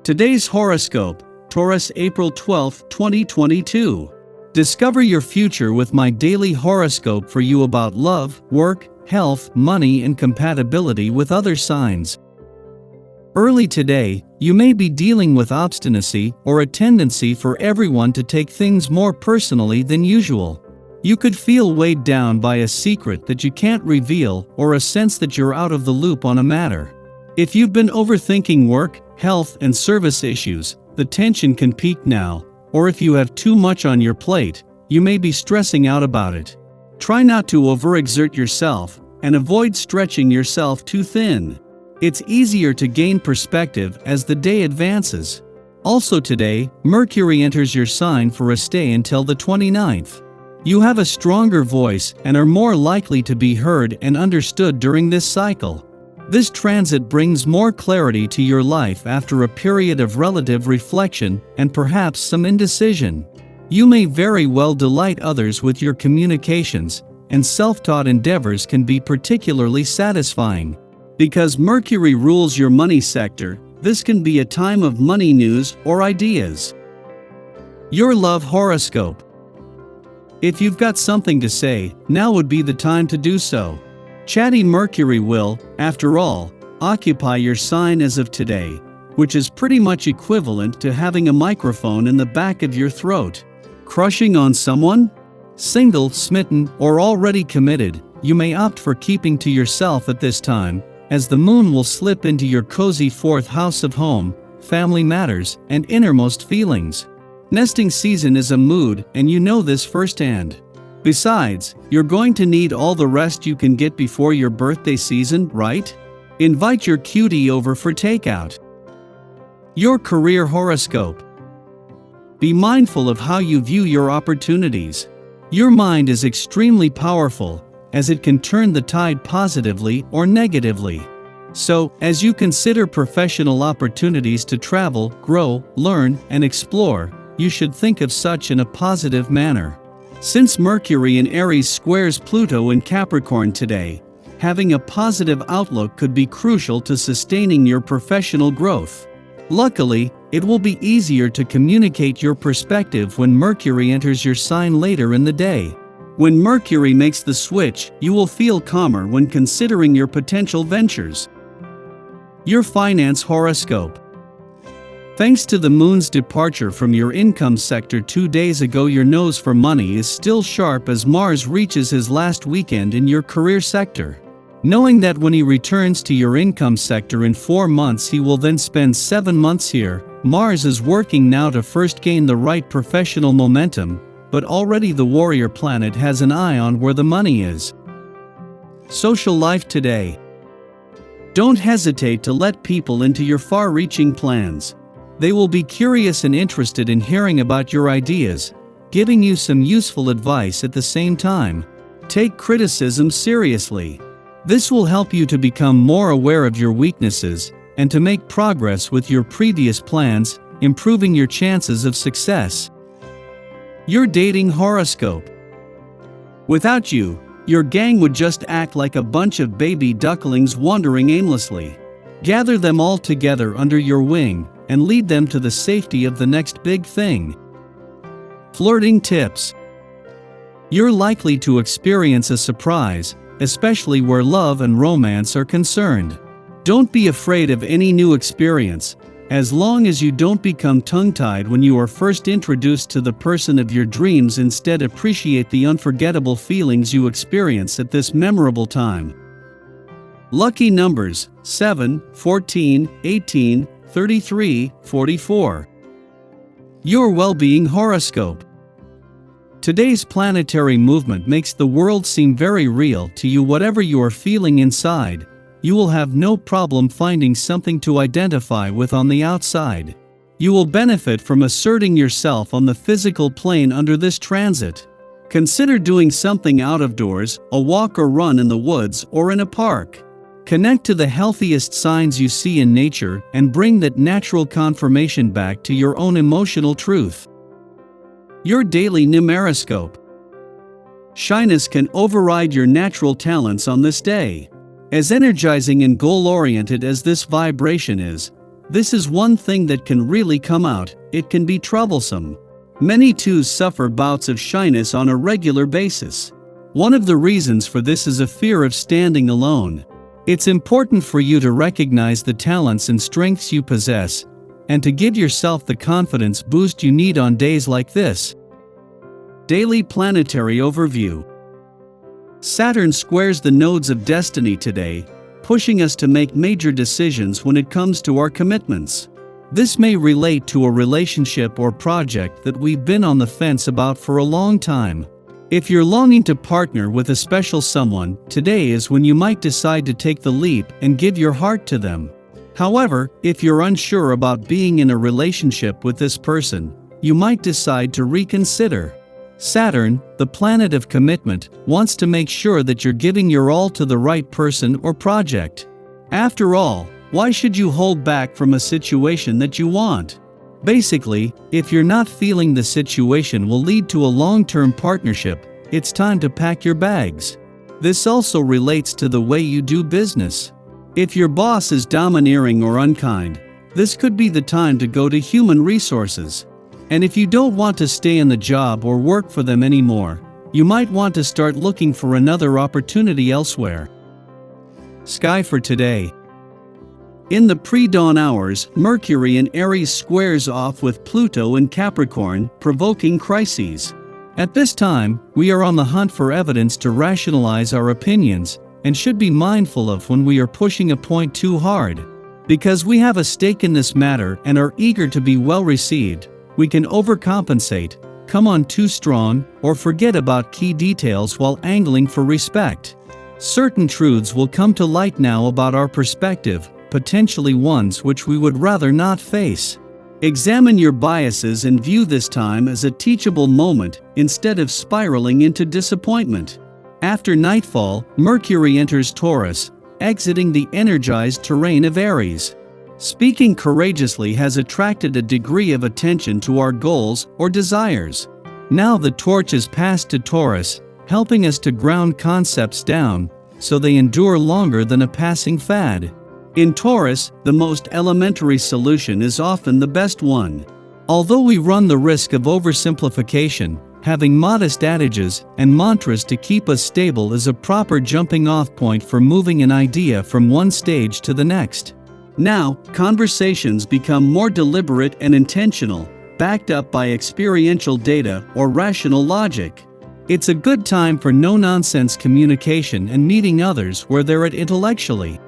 Today's horoscope, Taurus April 12, 2022. Discover your future with my daily horoscope for you about love, work, health, money, and compatibility with other signs. Early today, you may be dealing with obstinacy or a tendency for everyone to take things more personally than usual. You could feel weighed down by a secret that you can't reveal or a sense that you're out of the loop on a matter. If you've been overthinking work, health, and service issues, the tension can peak now, or if you have too much on your plate, you may be stressing out about it. Try not to overexert yourself and avoid stretching yourself too thin. It's easier to gain perspective as the day advances. Also today, Mercury enters your sign for a stay until the 29th. You have a stronger voice and are more likely to be heard and understood during this cycle. This transit brings more clarity to your life after a period of relative reflection and perhaps some indecision. You may very well delight others with your communications, and self-taught endeavors can be particularly satisfying. Because Mercury rules your money sector, this can be a time of money news or ideas. Your love horoscope. If you've got something to say, now would be the time to do so. Chatty Mercury will, after all, occupy your sign as of today, which is pretty much equivalent to having a microphone in the back of your throat. Crushing on someone? Single, smitten, or already committed, you may opt for keeping to yourself at this time, as the moon will slip into your cozy fourth house of home, family matters, and innermost feelings. Nesting season is a mood, and you know this firsthand. Besides, you're going to need all the rest you can get before your birthday season, right? Invite your cutie over for takeout. Your career horoscope. Be mindful of how you view your opportunities. Your mind is extremely powerful, as it can turn the tide positively or negatively. So, as you consider professional opportunities to travel, grow, learn, and explore, you should think of such in a positive manner. Since Mercury in Aries squares Pluto in Capricorn today, having a positive outlook could be crucial to sustaining your professional growth. Luckily, it will be easier to communicate your perspective when Mercury enters your sign later in the day. When Mercury makes the switch, you will feel calmer when considering your potential ventures. Your finance horoscope. Thanks to the moon's departure from your income sector 2 days ago, your nose for money is still sharp as Mars reaches his last weekend in your career sector. Knowing that when he returns to your income sector in 4 months he will then spend 7 months here, Mars is working now to first gain the right professional momentum, but already the warrior planet has an eye on where the money is. Social life today. Don't hesitate to let people into your far-reaching plans. They will be curious and interested in hearing about your ideas, giving you some useful advice at the same time. Take criticism seriously. This will help you to become more aware of your weaknesses and to make progress with your previous plans, improving your chances of success. Your dating horoscope. Without you, your gang would just act like a bunch of baby ducklings wandering aimlessly. Gather them all together under your wing and lead them to the safety of the next big thing. Flirting tips. You're likely to experience a surprise, especially where love and romance are concerned. Don't be afraid of any new experience, as long as you don't become tongue-tied when you are first introduced to the person of your dreams. Instead, appreciate the unforgettable feelings you experience at this memorable time. Lucky numbers: 7, 14, 18, 33, 44. Your well-being horoscope. Today's planetary movement makes the world seem very real to you. Whatever you are feeling inside, you will have no problem finding something to identify with on the outside. You will benefit from asserting yourself on the physical plane under this transit. Consider doing something out of doors, a walk or run in the woods or in a park. Connect to the healthiest signs you see in nature and bring that natural confirmation back to your own emotional truth. Your daily numeroscope. Shyness can override your natural talents on this day. As energizing and goal-oriented as this vibration is, This is one thing that can really come out. It can be troublesome. Many twos suffer bouts of shyness on a regular basis. One of the reasons for this is a fear of standing alone. It's important for you to recognize the talents and strengths you possess, and to give yourself the confidence boost you need on days like this. Daily Planetary Overview. Saturn squares the nodes of destiny today, pushing us to make major decisions when it comes to our commitments. This may relate to a relationship or project that we've been on the fence about for a long time. If you're longing to partner with a special someone, today is when you might decide to take the leap and give your heart to them. However, if you're unsure about being in a relationship with this person, you might decide to reconsider. Saturn, the planet of commitment, wants to make sure that you're giving your all to the right person or project. After all, why should you hold back from a situation that you want? Basically, if you're not feeling the situation will lead to a long-term partnership, it's time to pack your bags. This also relates to the way you do business. If your boss is domineering or unkind, this could be the time to go to human resources. And if you don't want to stay in the job or work for them anymore, you might want to start looking for another opportunity elsewhere. Sky for today. In the pre-dawn hours, Mercury in Aries squares off with Pluto in Capricorn, provoking crises. At this time, we are on the hunt for evidence to rationalize our opinions, and should be mindful of when we are pushing a point too hard. Because we have a stake in this matter and are eager to be well received, we can overcompensate, come on too strong, or forget about key details while angling for respect. Certain truths will come to light now about our perspective, potentially ones which we would rather not face. Examine your biases and view this time as a teachable moment instead of spiraling into disappointment. After nightfall, Mercury enters Taurus, exiting the energized terrain of Aries. Speaking courageously has attracted a degree of attention to our goals or desires. Now the torch is passed to Taurus, helping us to ground concepts down, so they endure longer than a passing fad. In Taurus, the most elementary solution is often the best one. Although we run the risk of oversimplification, having modest adages and mantras to keep us stable is a proper jumping-off point for moving an idea from one stage to the next. Now, conversations become more deliberate and intentional, backed up by experiential data or rational logic. It's a good time for no-nonsense communication and meeting others where they're at intellectually.